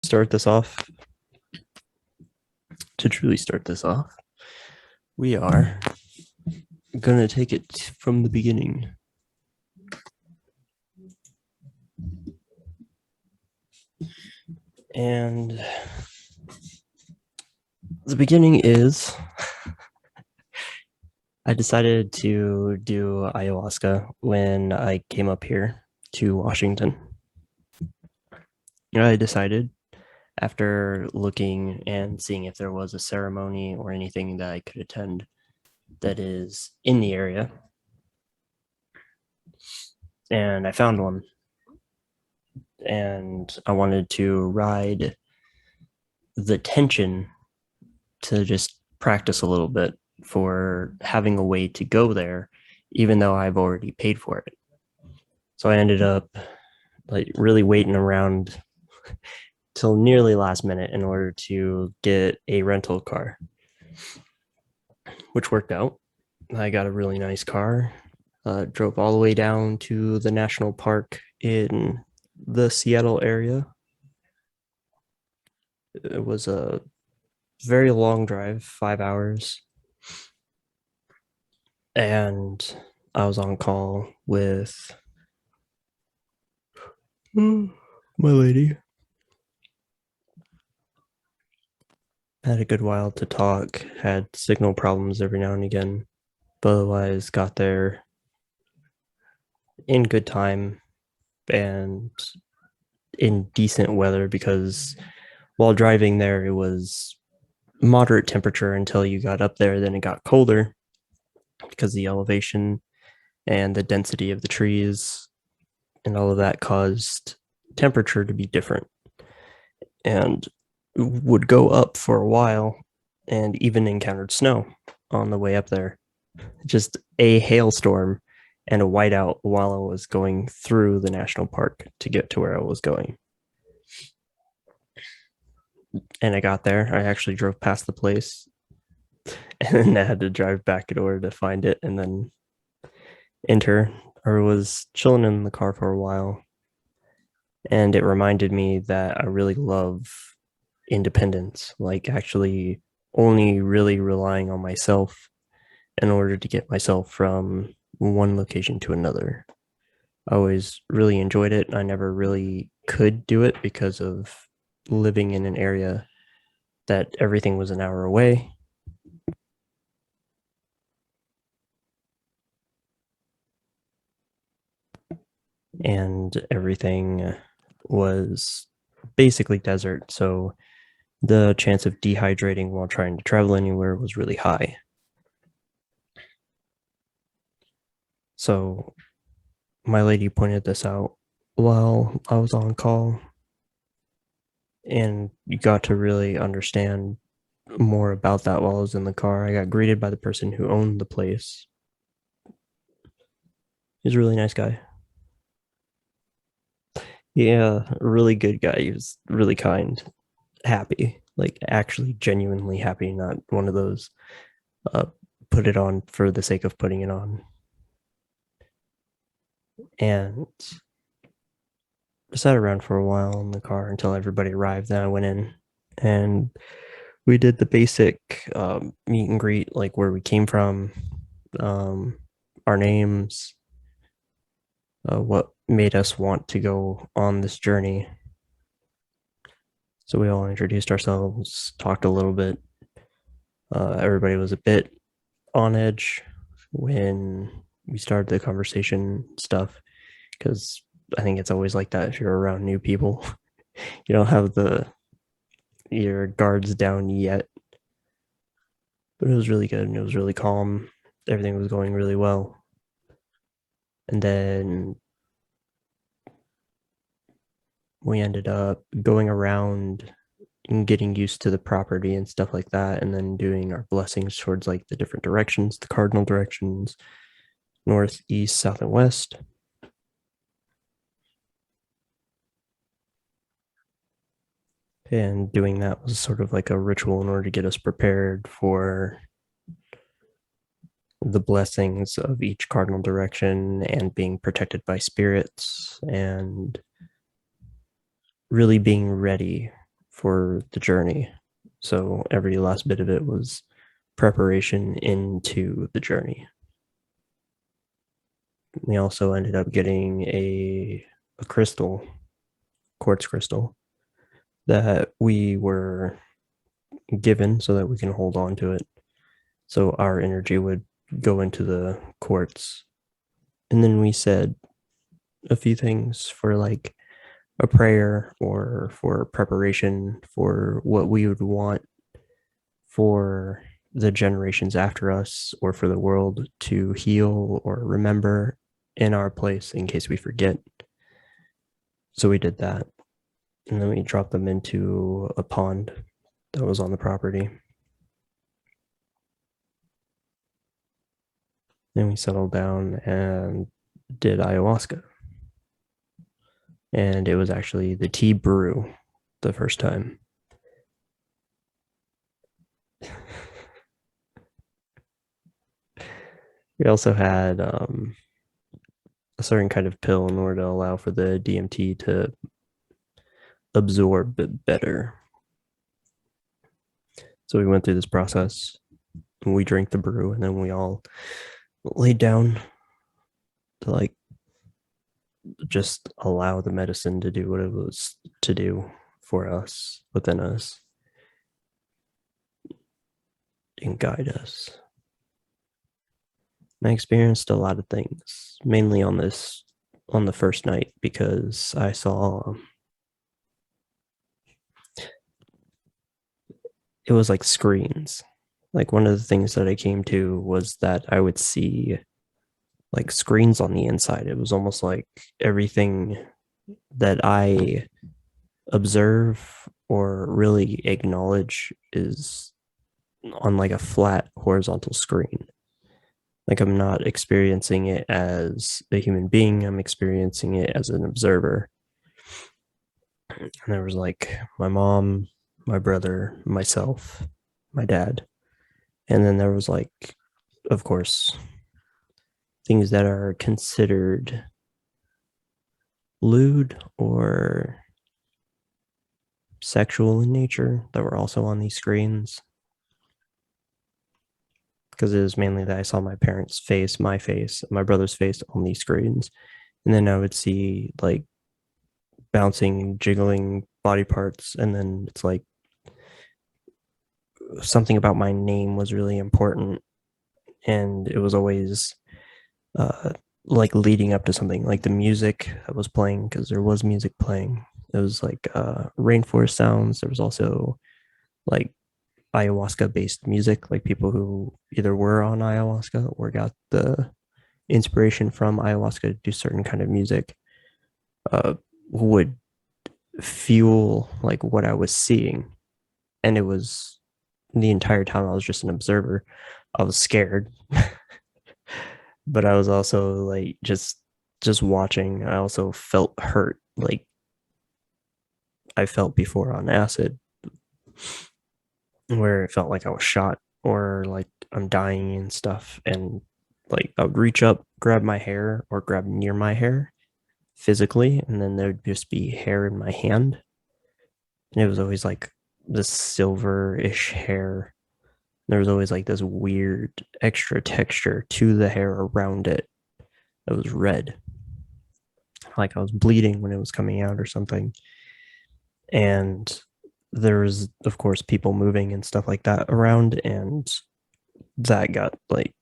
start this off, to truly start this off, we are going to take it from the beginning. And the beginning is I decided to do ayahuasca when I came up here to Washington. I decided after looking and seeing if there was a ceremony or anything that I could attend that is in the area. And I found one. And I wanted to ride the tension to just practice a little bit for having a way to go there, even though I've already paid for it. So I ended up like really waiting around till nearly last minute in order to get a rental car, which worked out. I got a really nice car, drove all the way down to the national park in the Seattle area. It was a very long drive, 5 hours. And I was on call with my lady. Had a good while to talk, had signal problems every now and again, but otherwise got there in good time and in decent weather, because while driving there, it was moderate temperature until you got up there. Then it got colder because the elevation and the density of the trees and all of that caused temperature to be different, and would go up for a while, and even encountered snow on the way up there. Just a hailstorm and a whiteout while I was going through the national park to get to where I was going. And I got there. I actually drove past the place and then I had to drive back in order to find it and then enter, or was chilling in the car for a while. And it reminded me that I really love independence, like actually only really relying on myself in order to get myself from one location to another. I always really enjoyed it. I never really could do it because of living in an area that everything was an hour away. And everything was basically desert. So the chance of dehydrating while trying to travel anywhere was really high. So my lady pointed this out while I was on call, and you got to really understand more about that while I was in the car. I got greeted by the person who owned the place. He's a really nice guy. Yeah, a really good guy. He was really kind, happy, like actually genuinely happy, not one of those uh, put it on for the sake of putting it on. And I sat around for a while in the car until everybody arrived. Then I went in and we did the basic meet and greet, like where we came from, um, our names, what made us want to go on this journey. So we all introduced ourselves, talked a little bit. Everybody was a bit on edge when we started the conversation stuff, because I think it's always like that if you're around new people. You don't have your guards down yet. But it was really good and it was really calm. Everything was going really well. And then we ended up going around and getting used to the property and stuff like that, and then doing our blessings towards like the different directions, the cardinal directions, north, east, south, and west. And doing that was sort of like a ritual in order to get us prepared for the blessings of each cardinal direction and being protected by spirits and really being ready for the journey. So every last bit of it was preparation into the journey. We also ended up getting a crystal, quartz crystal, that we were given so that we can hold on to it. So our energy would go into the quartz. And then we said a few things for like a prayer or for preparation for what we would want for the generations after us or for the world to heal or remember in our place in case we forget. So we did that. And then we dropped them into a pond that was on the property. Then we settled down and did ayahuasca. And it was actually the tea brew the first time. We also had a certain kind of pill in order to allow for the DMT to absorb better. So we went through this process. We drank the brew, and then we all laid down to like just allow the medicine to do what it was to do for us, within us, and guide us. I experienced a lot of things, mainly on the first night, because I saw it was like screens. Like one of the things that I came to was that I would see like screens on the inside. It was almost like everything that I observe or really acknowledge is on like a flat horizontal screen. Like I'm not experiencing it as a human being, I'm experiencing it as an observer. And there was like my mom, my brother, myself, my dad. And then there was like, of course, things that are considered lewd or sexual in nature that were also on these screens. Because it was mainly that I saw my parents' face, my face, my brother's face on these screens. And then I would see like bouncing, jiggling body parts. And then it's like something about my name was really important. And it was always uh, like leading up to something like the music that was playing, because there was music playing. It was like rainforest sounds. There was also like ayahuasca based music, like people who either were on ayahuasca or got the inspiration from ayahuasca to do certain kind of music, uh, would fuel like what I was seeing. And it was the entire time I was just an observer. I was scared, but I was also like just watching. I also felt hurt, like I felt before on acid, where it felt like I was shot or like I'm dying and stuff. And like I would reach up, grab my hair or grab near my hair physically, and then there'd just be hair in my hand. And it was always like this silver-ish hair. There was always like this weird extra texture to the hair around it that was red. Like I was bleeding when it was coming out or something. And there was, of course, people moving and stuff like that around. And that got like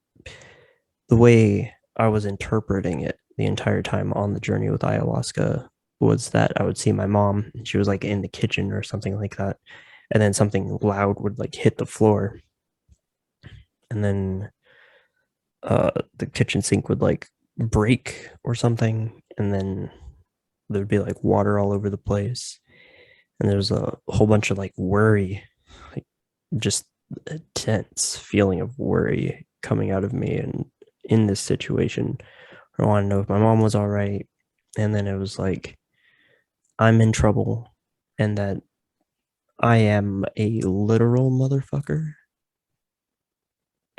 the way I was interpreting it the entire time on the journey with ayahuasca was that I would see my mom. She was like in the kitchen or something like that. And then something loud would like hit the floor. And then the kitchen sink would like break or something. And then there'd be like water all over the place. And there's a whole bunch of like worry, like just a tense feeling of worry coming out of me. And in this situation, I want to know if my mom was all right. And then it was like, I'm in trouble and that I am a literal motherfucker.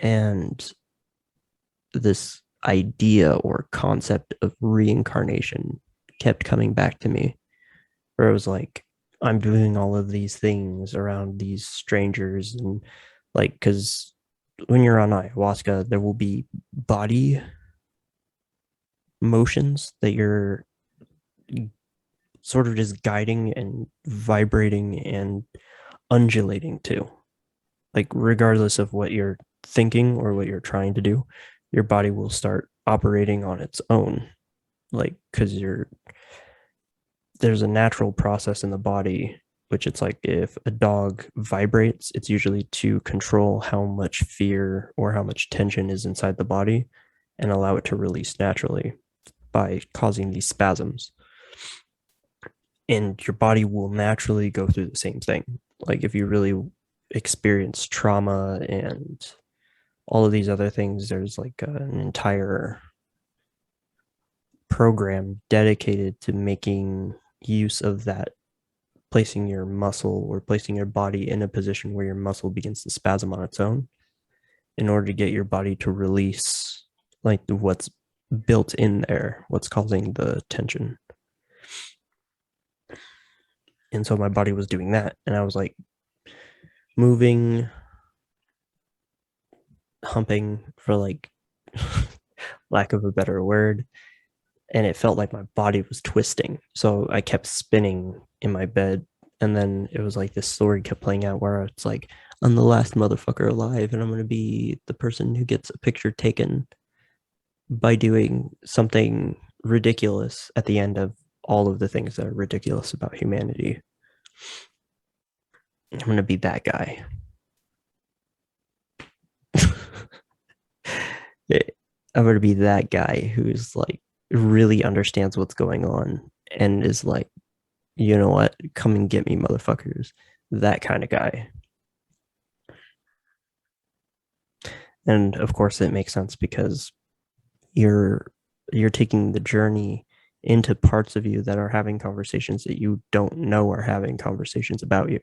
And this idea or concept of reincarnation kept coming back to me, where it was like, I'm doing all of these things around these strangers and like because when you're on ayahuasca, there will be body motions that you're sort of just guiding and vibrating and undulating to. Like regardless of what you're thinking or what you're trying to do, your body will start operating on its own. Like because there's a natural process in the body which it's like if a dog vibrates, it's usually to control how much fear or how much tension is inside the body and allow it to release naturally by causing these spasms. And your body will naturally go through the same thing. Like if you really experience trauma and all of these other things, there's like an entire program dedicated to making use of that, placing your muscle or placing your body in a position where your muscle begins to spasm on its own in order to get your body to release like what's built in there, what's causing the tension. And so my body was doing that. And I was like moving, humping for like lack of a better word. And it felt like my body was twisting. So I kept spinning in my bed. And then it was like this story kept playing out where it's like, I'm the last motherfucker alive, and I'm going to be the person who gets a picture taken by doing something ridiculous at the end of all of the things that are ridiculous about humanity. I'm going to be that guy. I'm going to be that guy who's like really understands what's going on and is like, you know what? Come and get me, motherfuckers. That kind of guy. And of course, it makes sense because you're you're taking the journey into parts of you that are having conversations that you don't know are having conversations about you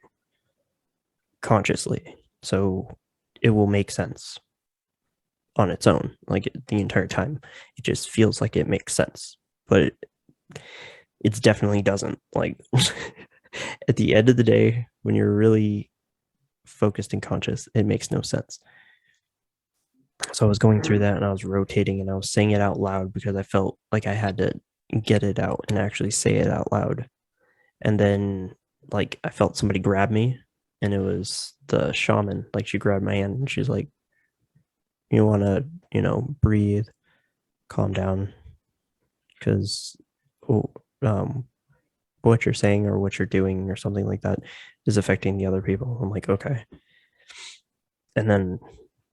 consciously. So it will make sense on its own. Like the entire time, it just feels like it makes sense, but it definitely doesn't. Like at the end of the day, when you're really focused and conscious, it makes no sense. So I was going through that and I was rotating and I was saying it out loud because I felt like I had to get it out and actually say it out loud. And then like I felt somebody grab me and it was the shaman. Like she grabbed my hand and she's like, you want to, breathe, calm down because um, what you're saying or what you're doing or something like that is affecting the other people. I'm like, okay. And then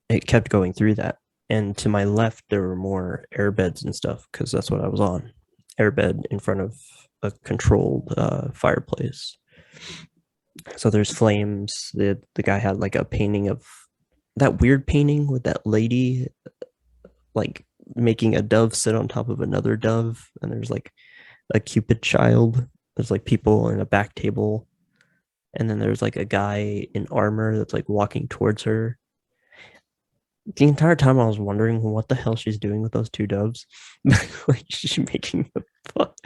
it kept going through that. And to my left, there were more airbeds and stuff because that's what I was on. Airbed in front of a controlled fireplace. So there's flames. The guy had like a painting of that weird painting with that lady like making a dove sit on top of another dove. And there's like a Cupid child. There's like people in a back table. And then there's like a guy in armor that's like walking towards her. The entire time I was wondering what the hell she's doing with those two doves. Like she's making the fuck.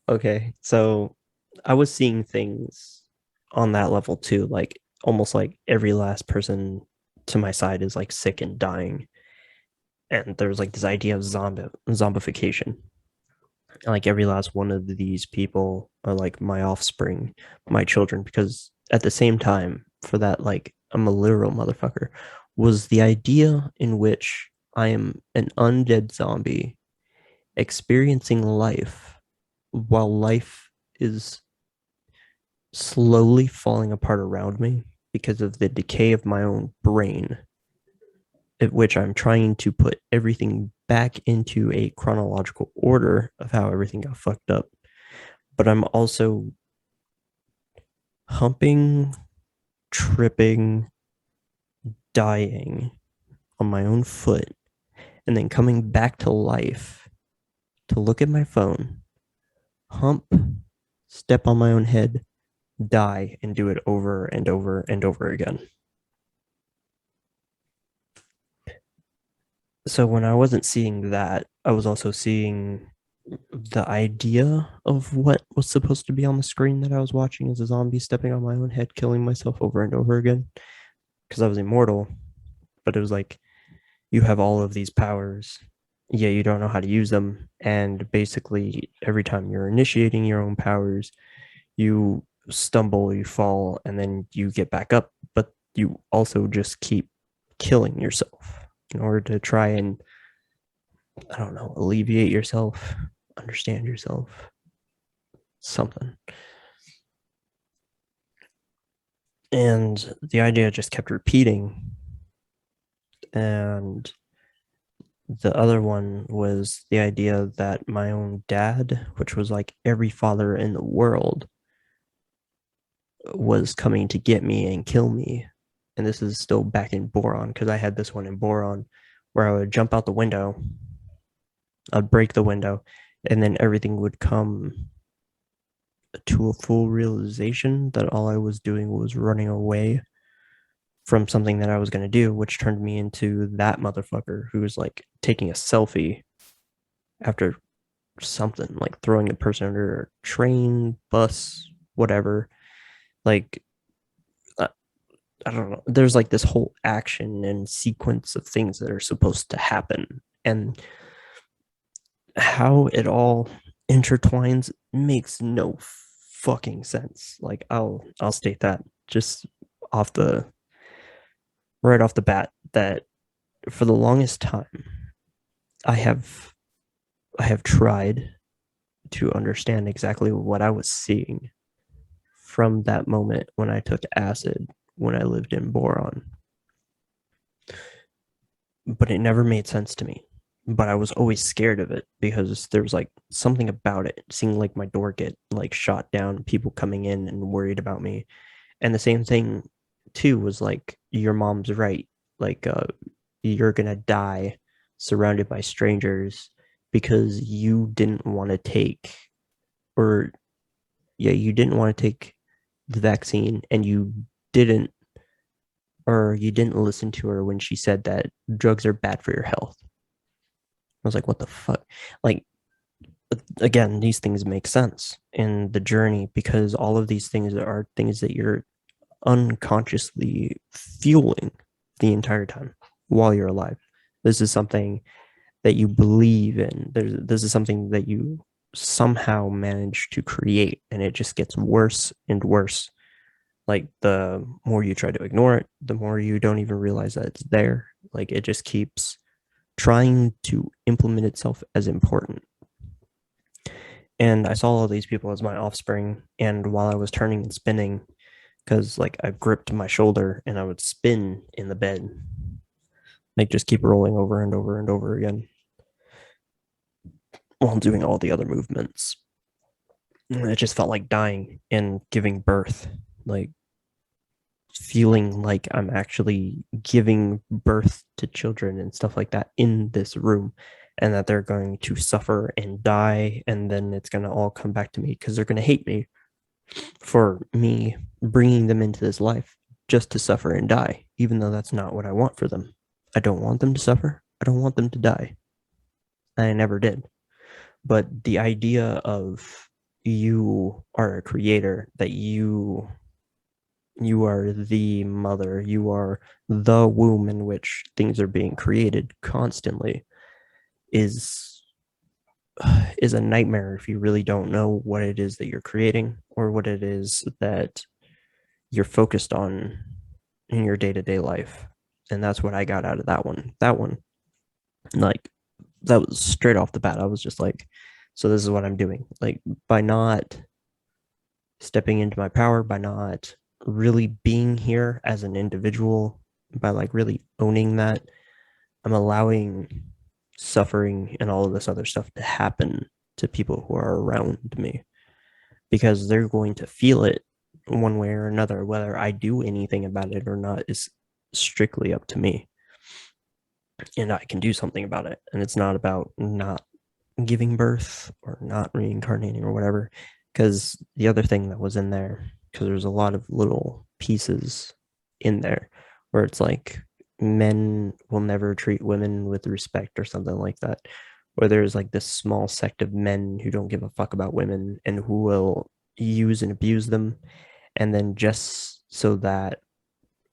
Okay. So I was seeing things on that level too. Like almost like every last person to my side is like sick and dying. And there's like this idea of zombification. And like every last one of these people are like my offspring, my children, because at the same time, for that, like I'm a literal motherfucker, was the idea in which I am an undead zombie experiencing life while life is slowly falling apart around me because of the decay of my own brain, at which I'm trying to put everything back into a chronological order of how everything got fucked up. But I'm also humping, tripping, dying on my own foot, and then coming back to life to look at my phone, hump, step on my own head, die, and do it over and over and over again. So when I wasn't seeing that, I was also seeing the idea of what was supposed to be on the screen that I was watching as a zombie stepping on my own head, killing myself over and over again because I was immortal. But it was like, you have all of these powers, yeah, you don't know how to use them. And basically, every time you're initiating your own powers, you stumble, you fall, and then you get back up. But you also just keep killing yourself in order to try and, I don't know, alleviate yourself, understand yourself, something. And the idea just kept repeating. And the other one was the idea that my own dad, which was like every father in the world, was coming to get me and kill me. And this is still back in Boron because I had this one in Boron where I would jump out the window, I'd break the window, and then everything would come to a full realization that all I was doing was running away from something that I was going to do, which turned me into that motherfucker who was like taking a selfie after something, like throwing the person under a train, bus, whatever. Like, uh, I don't know. There's like this whole action and sequence of things that are supposed to happen. And how it all intertwines makes no fucking sense. Like I'll state that just off the right off the bat that for the longest time I have I have tried to understand exactly what I was seeing from that moment when I took acid when I lived in Boron. But it never made sense to me. But I was always scared of it because there was like something about it, seeing like my door get like shot down, people coming in and worried about me. And the same thing too was like your mom's right. Like you're gonna die surrounded by strangers because you didn't want to take or yeah, you didn't want to take the vaccine and didn't you didn't listen to her when she said that drugs are bad for your health. I was like, what the fuck? Like, again, these things make sense in the journey because all of these things are things that you're unconsciously fueling the entire time while you're alive. This is something that you believe in. This is something that you somehow manage to create, and it just gets worse and worse. Like the more you try to ignore it, the more you don't even realize that it's there. Like it just keeps trying to implement itself as important. And I saw all these people as my offspring. And while I was turning and spinning, because like I gripped my shoulder and I would spin in the bed, like just keep rolling over and over and over again while doing all the other movements. And it just felt like dying and giving birth, like feeling like I'm actually giving birth to children and stuff like that in this room, and that they're going to suffer and die. And then it's going to all come back to me because they're going to hate me for me bringing them into this life just to suffer and die, even though that's not what I want for them. I don't want them to suffer. I don't want them to die. I never did. But the idea of you are a creator, that you are the mother, you are the womb in which things are being created constantly is is a nightmare if you really don't know what it is that you're creating or what it is that you're focused on in your day-to-day life. And that's what I got out of that one, like that was straight off the bat. I was just like, so this is what I'm doing, like by not stepping into my power, by not really being here as an individual, by like really owning that, I'm allowing suffering and all of this other stuff to happen to people who are around me because they're going to feel it one way or another. Whether I do anything about it or not is strictly up to me. And I can do something about it. And it's not about not giving birth or not reincarnating or whatever. Because the other thing that was in there, because there's a lot of little pieces in there where it's like men will never treat women with respect or something like that, where there's like this small sect of men who don't give a fuck about women and who will use and abuse them. And then just so that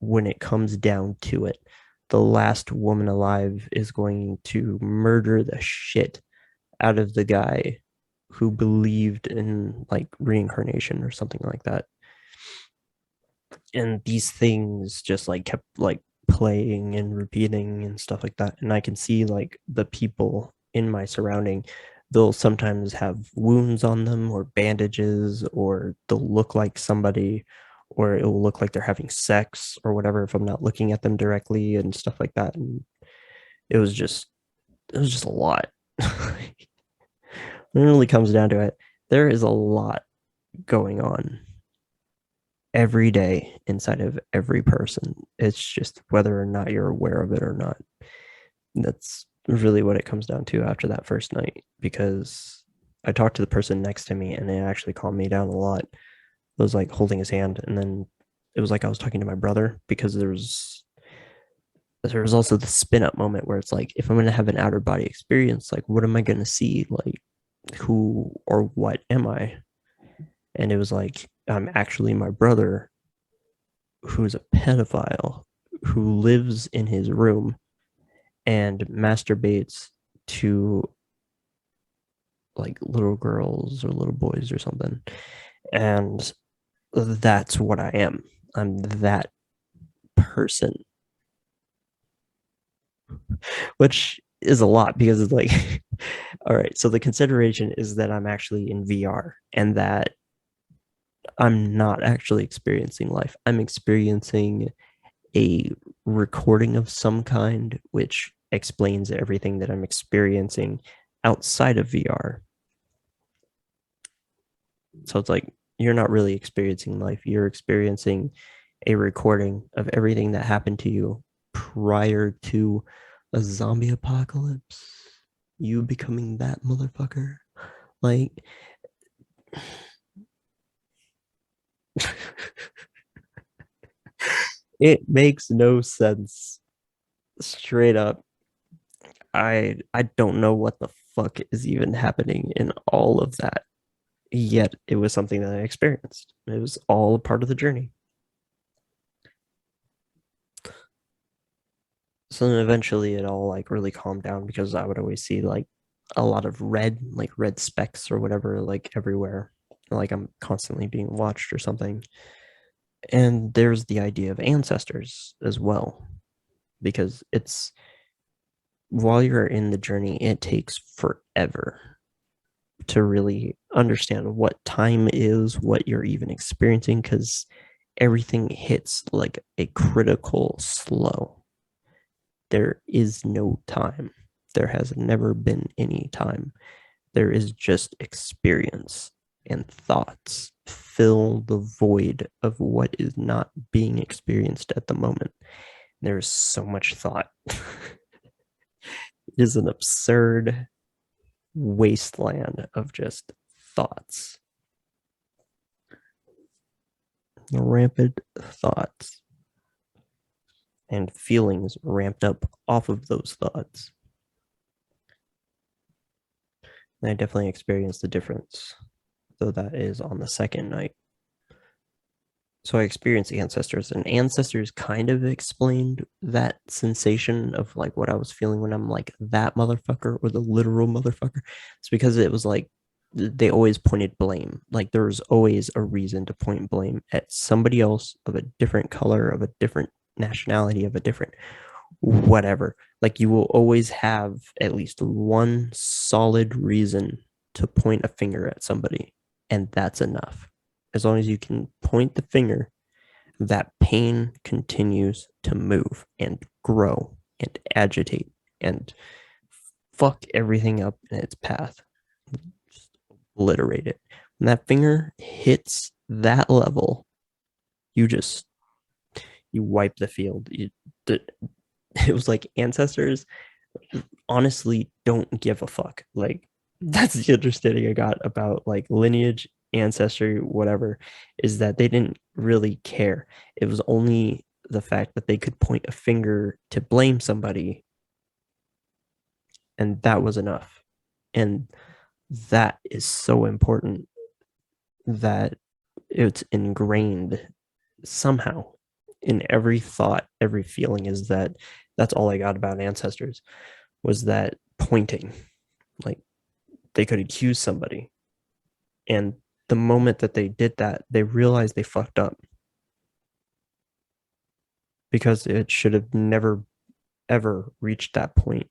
when it comes down to it, the last woman alive is going to murder the shit out of the guy who believed in like reincarnation or something like that. And these things just like kept like playing and repeating and stuff like that. And I can see like the people in my surrounding, they'll sometimes have wounds on them or bandages, or they'll look like somebody, or it will look like they're having sex or whatever if I'm not looking at them directly and stuff like that. And it was just it was just a lot. When it really comes down to it, there is a lot going on every day inside of every person. It's just whether or not you're aware of it or not. That's really what it comes down to after that first night, because I talked to the person next to me and it actually calmed me down a lot. I was like holding his hand, and then it was like I was talking to my brother, because there was also the spin up moment where it's like, if I'm going to have an outer body experience, like what am I going to see? Like who or what am I? And it was like, I'm actually my brother, who's a pedophile, who lives in his room and masturbates to like little girls or little boys or something. And that's what I am. I'm that person, which is a lot, because it's like, all right, so the consideration is that I'm actually in VR and that I'm not actually experiencing life. I'm experiencing a recording of some kind, which explains everything that I'm experiencing outside of VR. So it's like, you're not really experiencing life. You're experiencing a recording of everything that happened to you prior to a zombie apocalypse. You becoming that motherfucker. Like, it makes no sense. Straight up. I don't know what the fuck is even happening in all of that. Yet it was something that I experienced. It was all a part of the journey. So then eventually it all like really calmed down, because I would always see like a lot of red, like red specks or whatever, like everywhere. Like I'm constantly being watched or something. And there's the idea of ancestors as well, because it's, while you're in the journey, it takes forever to really understand what time is, what you're even experiencing, because everything hits like a critical slow. There is no time. There has never been any time. There is just experience, and thoughts fill the void of what is not being experienced at the moment. There's so much thought. It is an absurd wasteland of just thoughts, rampant thoughts, and feelings ramped up off of those thoughts. And I definitely experienced the difference, though that is on the second night. So I experienced ancestors, and ancestors kind of explained that sensation of like what I was feeling when I'm like that motherfucker, or the literal motherfucker. It's because it was like they always pointed blame. Like there was always a reason to point blame at somebody else of a different color, of a different nationality, of a different whatever. Like you will always have at least one solid reason to point a finger at somebody, and that's enough. As long as you can point the finger, that pain continues to move and grow and agitate and fuck everything up in its path. Just obliterate it. When that finger hits that level, you just you wipe the field. It was like ancestors honestly don't give a fuck. Like that's the understanding I got about like lineage, ancestry, whatever, is that they didn't really care. It was only the fact that they could point a finger to blame somebody, and that was enough. And that is so important that it's ingrained somehow in every thought, every feeling. Is that that's all I got about ancestors, was that pointing. Like, they could accuse somebody, and the moment that they did that, they realized they fucked up, because it should have never ever reached that point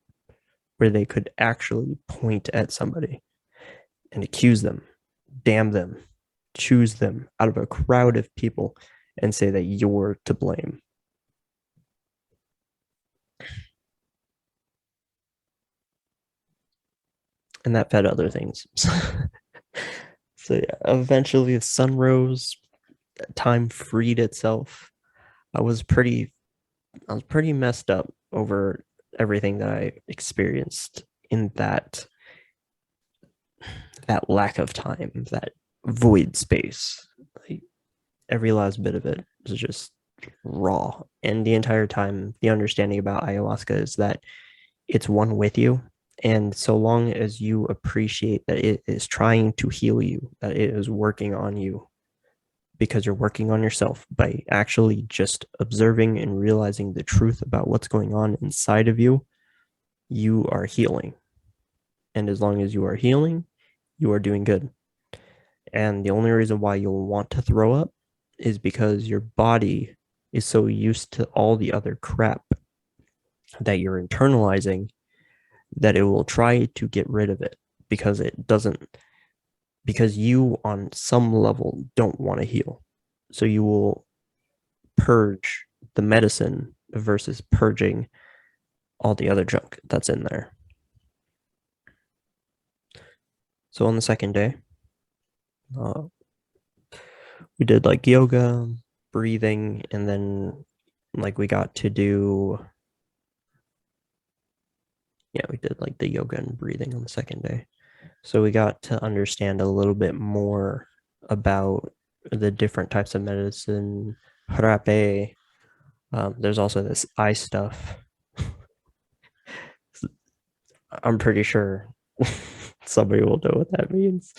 where they could actually point at somebody and accuse them, damn them, choose them out of a crowd of people and say that you're to blame. And that fed other things. So yeah, eventually the sun rose, time freed itself. I was pretty I was pretty messed up over everything that I experienced in that lack of time, that void space. Like, every last bit of it was just raw. And the entire time, the understanding about ayahuasca is that it's one with you. And so long as you appreciate that it is trying to heal you, that it is working on you, because you're working on yourself by actually just observing and realizing the truth about what's going on inside of you, you are healing. And as long as you are healing, you are doing good. And the only reason why you'll want to throw up is because your body is so used to all the other crap that you're internalizing that it will try to get rid of it, because it doesn't, because you on some level don't want to heal. So you will purge the medicine versus purging all the other junk that's in there. So on the second day, uh, we did like yoga, breathing, and then like we got to do, yeah, we did like the yoga and breathing on the second day. So we got to understand a little bit more about the different types of medicine, jarabe. There's also this eye stuff. I'm pretty sure somebody will know what that means,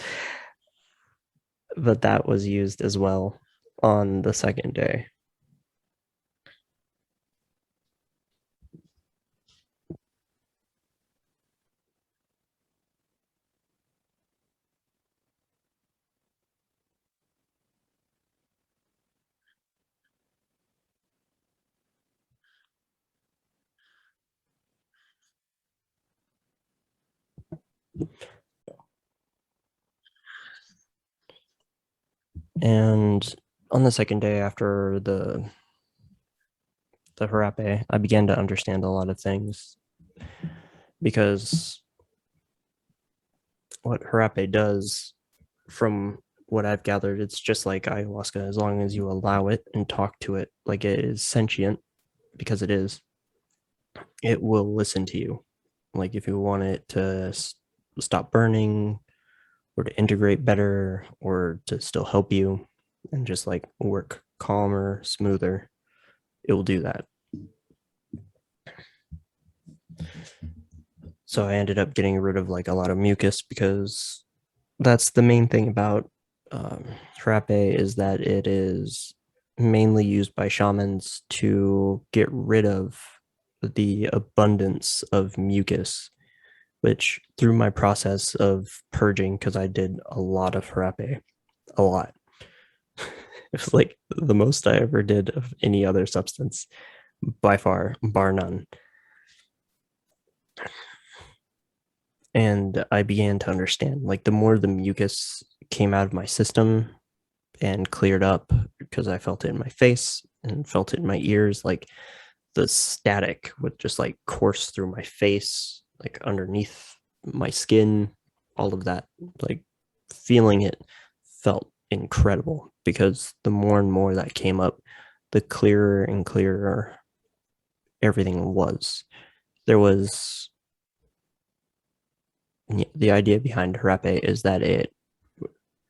but that was used as well on the second day. And on the second day after the jarabe, I began to understand a lot of things, because what jarabe does, from what I've gathered, it's just like ayahuasca. As long as you allow it and talk to it like it is sentient, because it is, it will listen to you. Like, if you want it to stop burning, or to integrate better, or to still help you and just like work calmer, smoother, it will do that. So I ended up getting rid of like a lot of mucus, because that's the main thing about frappe, is that it is mainly used by shamans to get rid of the abundance of mucus, which through my process of purging, because I did a lot of frappe, a lot. It was like the most I ever did of any other substance, by far, bar none. And I began to understand, like, the more the mucus came out of my system and cleared up, because I felt it in my face and felt it in my ears, like the static would just like course through my face, like underneath my skin, all of that, like feeling it felt incredible, because the more and more that came up, the clearer and clearer everything was. There was, the idea behind Harape is that it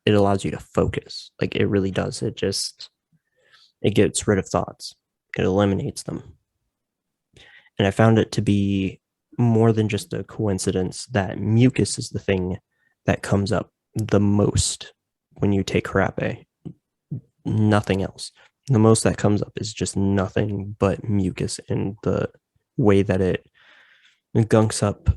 allows you to focus. Like, it really does. It gets rid of thoughts. It eliminates them. And I found it to be more than just a coincidence that mucus is the thing that comes up the most when you take Harape. Nothing else. The most that comes up is just nothing but mucus, and the way that it gunks up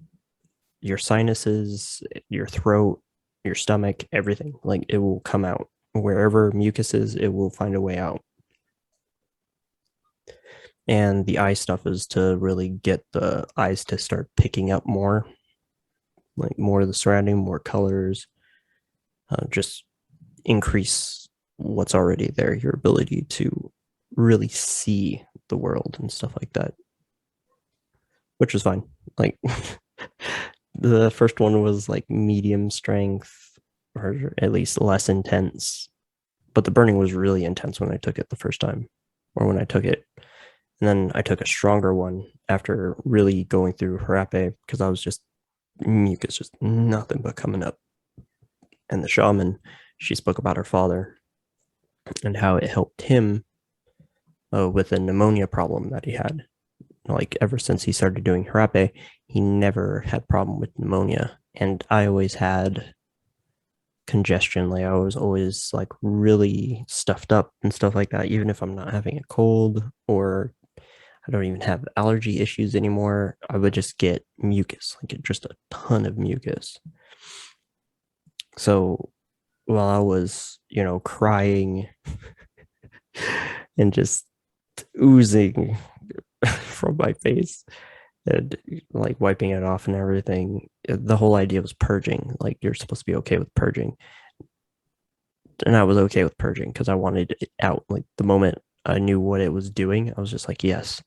your sinuses, your throat, your stomach, everything. Like it will come out. Wherever mucus is, it will find a way out. And the eye stuff is to really get the eyes to start picking up more, like more of the surrounding, more colors, just increase what's already there, your ability to really see the world and stuff like that, which was fine. Like the first one was like medium strength, or at least less intense, but the burning was really intense when I took it the first time, or when I took it. And then I took a stronger one after really going through Harape because I was just mucus, just nothing but coming up. And the shaman, she spoke about her father and how it helped him with a pneumonia problem that he had. Like ever since he started doing Harape, he never had problem with pneumonia. And I always had congestion. Like I was always like really stuffed up and stuff like that, even if I'm not having a cold or I don't even have allergy issues anymore. I would just get mucus, like just a ton of mucus. So while I was, crying and just oozing from my face and like wiping it off and everything, the whole idea was purging. Like you're supposed to be okay with purging. And I was okay with purging because I wanted it out. Like the moment I knew what it was doing, I was just like, yes,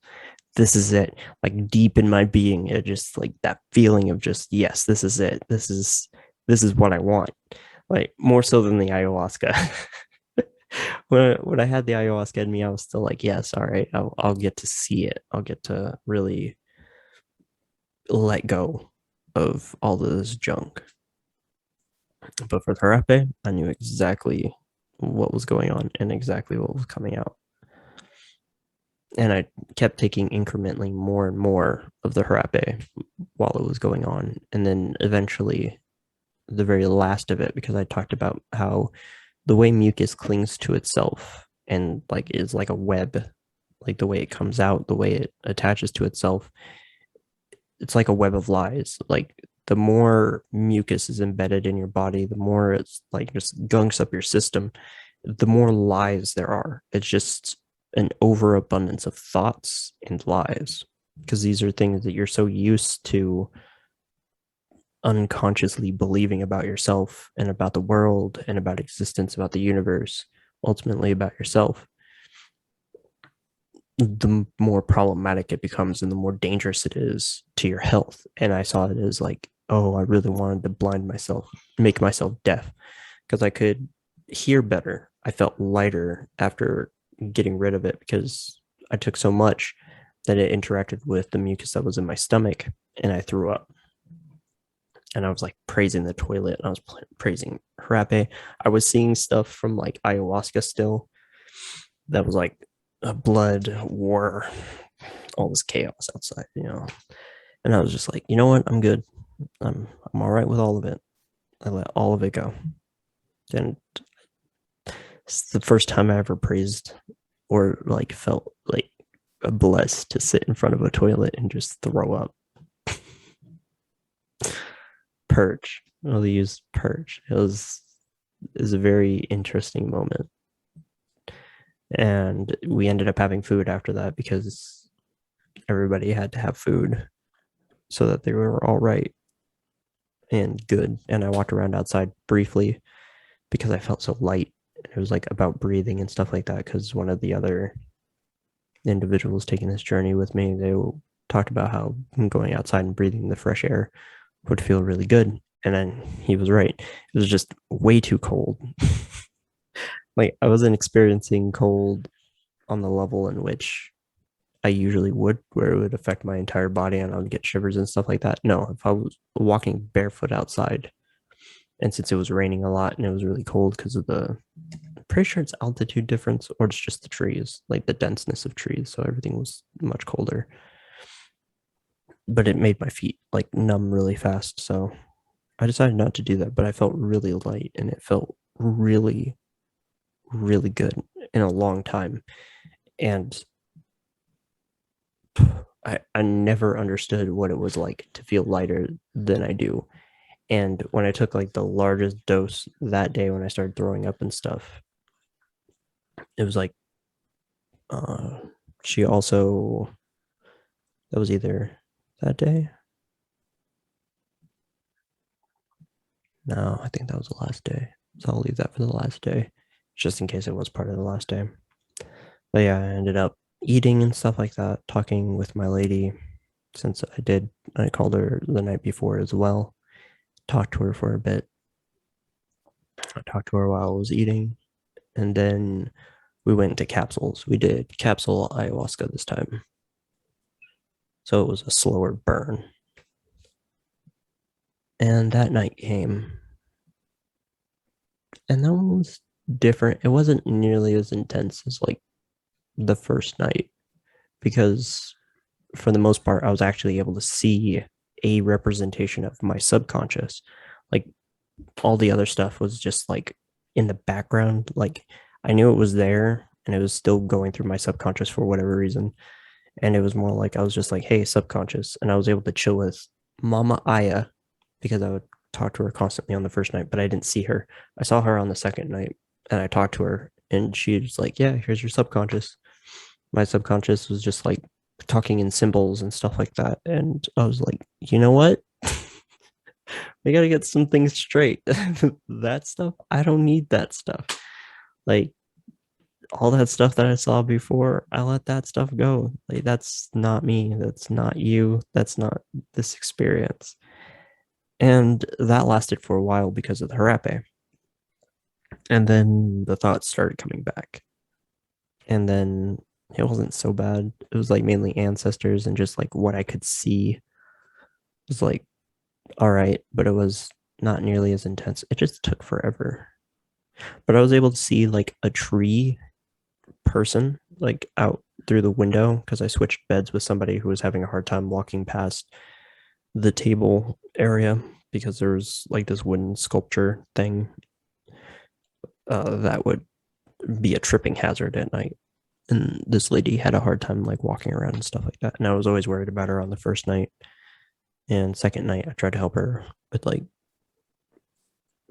this is it. Like deep in my being, it just like that feeling of just, yes, this is it. This is what I want. Like more so than the ayahuasca. When I had the ayahuasca in me, I was still like, yes, all right, I'll get to see it. I'll get to really let go of all of this junk. But for Therapy, I knew exactly what was going on and exactly what was coming out. And I kept taking incrementally more and more of the Harape while it was going on. And then eventually, the very last of it, because I talked about how the way mucus clings to itself and like is like a web, like the way it comes out, the way it attaches to itself, it's like a web of lies. Like the more mucus is embedded in your body, the more it's like just gunks up your system, the more lies there are. It's just an overabundance of thoughts and lies because these are things that you're so used to unconsciously believing about yourself and about the world and about existence, about the universe, ultimately about yourself. The more problematic it becomes and the more dangerous it is to your health. And I saw it as like, oh, I really wanted to blind myself, make myself deaf because I could hear better. I felt lighter after getting rid of it because I took so much that it interacted with the mucus that was in my stomach and I threw up. And I was like praising the toilet. I was praising Harape. I was seeing stuff from like ayahuasca still that was like a blood war, all this chaos outside. And I was just like, you know what? I'm good. I'm all right with all of it. I let all of it go. And it's the first time I ever praised or like felt like blessed to sit in front of a toilet and just throw up. Purge. I'll use purge. It was a very interesting moment. And we ended up having food after that because everybody had to have food so that they were all right and good. And I walked around outside briefly because I felt so light. It was like about breathing and stuff like that because one of the other individuals taking this journey with me, they talked about how going outside and breathing the fresh air would feel really good. And then he was right. It was just way too cold. Like I wasn't experiencing cold on the level in which I usually would, where it would affect my entire body and I would get shivers and stuff like that. No, if I was walking barefoot outside, and since it was raining a lot and it was really cold because of I'm pretty sure it's altitude difference or it's just the trees, like the denseness of trees. So everything was much colder. but it made my feet like numb really fast. So I decided not to do that, but I felt really light and it felt really, really good in a long time. And I never understood what it was like to feel lighter than I do. And when I took like the largest dose that day when I started throwing up and stuff, it was like uh she also that was either that day. No, I think that was the last day. So I'll leave that for the last day, just in case it was part of the last day. But yeah, I ended up eating and stuff like that, talking with my lady since I called her the night before as well. Talked to her for a bit. I talked to her while I was eating. And then we went to capsules. We did capsule ayahuasca this time. So it was a slower burn. And that night came. And that one was different. It wasn't nearly as intense as like the first night because for the most part, I was actually able to see a representation of my subconscious. Like all the other stuff was just like in the background. Like I knew it was there and it was still going through my subconscious for whatever reason. And it was more like I was just like, hey, subconscious. And I was able to chill with Mama Aya because I would talk to her constantly on the first night, but I didn't see her. I saw her on the second night and I talked to her and she was like, yeah, here's your subconscious. My subconscious was just like talking in symbols and stuff like that. And I was like, you know what? We got to get some things straight. That stuff, I don't need that stuff. Like all that stuff that I saw before, I let that stuff go. Like that's not me. That's not you. That's not this experience. And that lasted for a while because of the harape. And then the thoughts started coming back. And then it wasn't so bad. It was like mainly ancestors and just like what I could see. It was like, all right, but it was not nearly as intense. It just took forever. But I was able to see like a tree person like out through the window because I switched beds with somebody who was having a hard time walking past the table area because there was like this wooden sculpture thing that would be a tripping hazard at night. And this lady had a hard time like walking around and stuff like that. And I was always worried about her on the first night. And second night, I tried to help her with like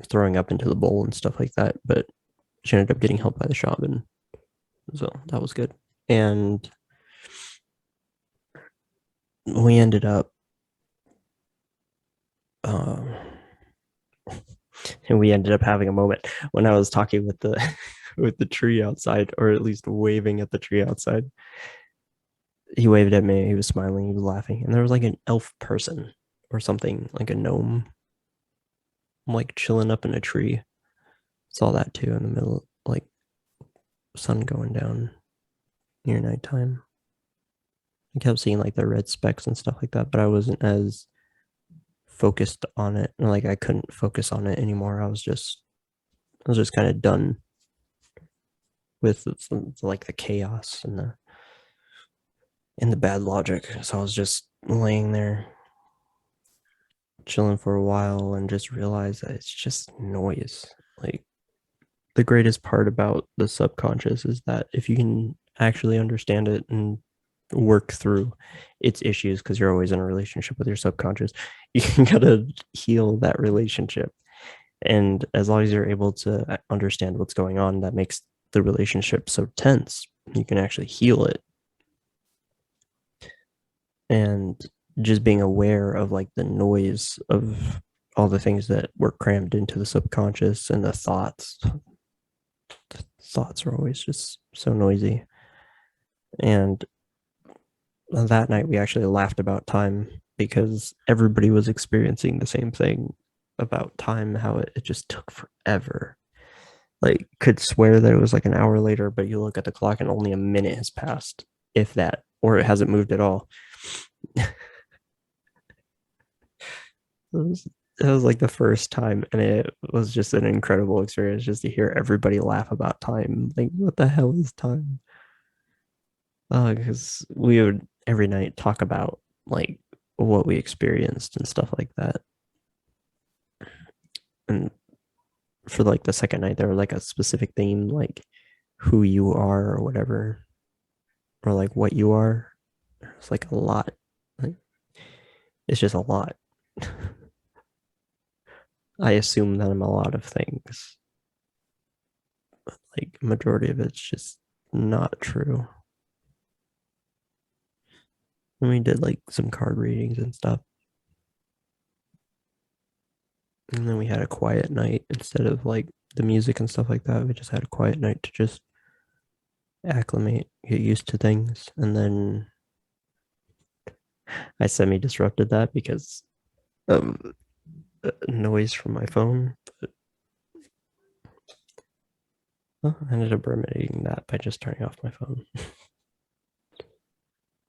throwing up into the bowl and stuff like that. But she ended up getting help by the shaman. So that was good. And we ended up uh, and we ended up having a moment when I was talking with the with the tree outside, or at least waving at the tree outside. He waved at me. He was smiling. He was laughing, and there was like an elf person or something, like a gnome, like chilling up in a tree. Saw that too in the middle, like sun going down near nighttime. I kept seeing like the red specks and stuff like that, but I wasn't as focused on it. Like I couldn't focus on it anymore. I was just kind of done with like the chaos and the bad logic. So I was just laying there chilling for a while and just realized that it's just noise. Like the greatest part about the subconscious is that if you can actually understand it and work through its issues, because you're always in a relationship with your subconscious, you gotta heal that relationship. And as long as you're able to understand what's going on, that makes the relationship so tense, you can actually heal it. And just being aware of like the noise of all the things that were crammed into the subconscious and the thoughts are always just so noisy. And that night we actually laughed about time because everybody was experiencing the same thing about time, how it just took forever. Like could swear that it was like an hour later, but you look at the clock and only a minute has passed, if that, or it hasn't moved at all. It was like the first time, and it was just an incredible experience just to hear everybody laugh about time. Like, what the hell is time? Because we would every night talk about like what we experienced and stuff like that. And for like the second night, there was like a specific theme, like who you are or whatever, or like what you are. It's like a lot. Like it's just a lot. I assume that I'm a lot of things. Like majority of it's just not true. And we did like some card readings and stuff. And then we had a quiet night instead of like the music and stuff like that. We just had a quiet night to just acclimate, get used to things. And then I semi disrupted that because of noise from my phone. But well, I ended up remedying that by just turning off my phone.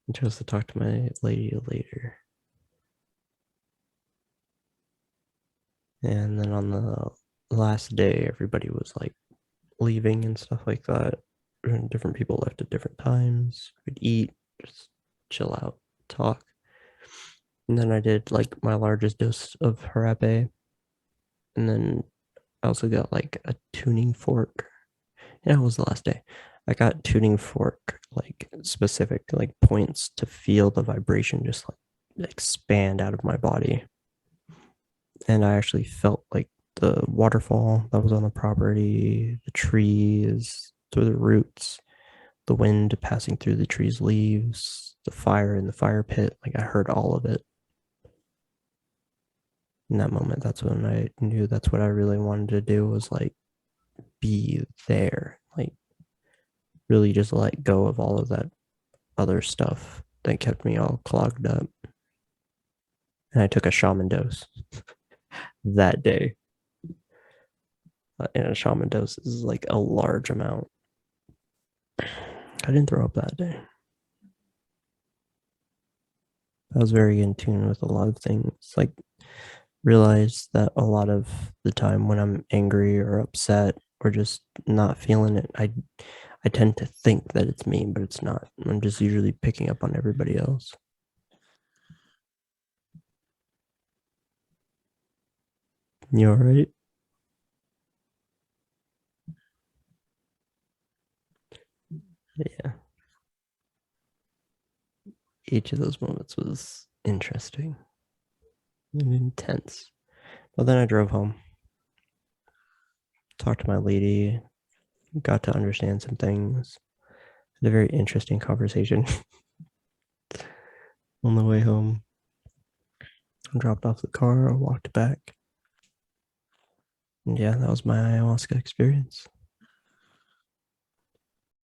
I chose to talk to my lady later. And then on the last day, everybody was like leaving and stuff like that. And different people left at different times. We'd eat, just chill out, talk. And then I did like my largest dose of Harape. And then I also got like a tuning fork. Yeah, it was the last day. I got tuning fork, like specific like points to feel the vibration just like expand out of my body. And I actually felt like the waterfall that was on the property, the trees, through the roots, the wind passing through the trees' leaves, the fire in the fire pit. Like I heard all of it in that moment. That's when I knew that's what I really wanted to do, was like be there, like really just let go of all of that other stuff that kept me all clogged up. And I took a shaman dose that day. And a shaman dose is like a large amount. I didn't throw up that day. I was very in tune with a lot of things. Like realized that a lot of the time when I'm angry or upset or just not feeling it, I tend to think that it's me, but it's not. I'm just usually picking up on everybody else. You all right? Yeah. Each of those moments was interesting and intense. But then I drove home, talked to my lady, got to understand some things. Had a very interesting conversation on the way home. I dropped off the car, I walked back. And yeah, that was my ayahuasca experience.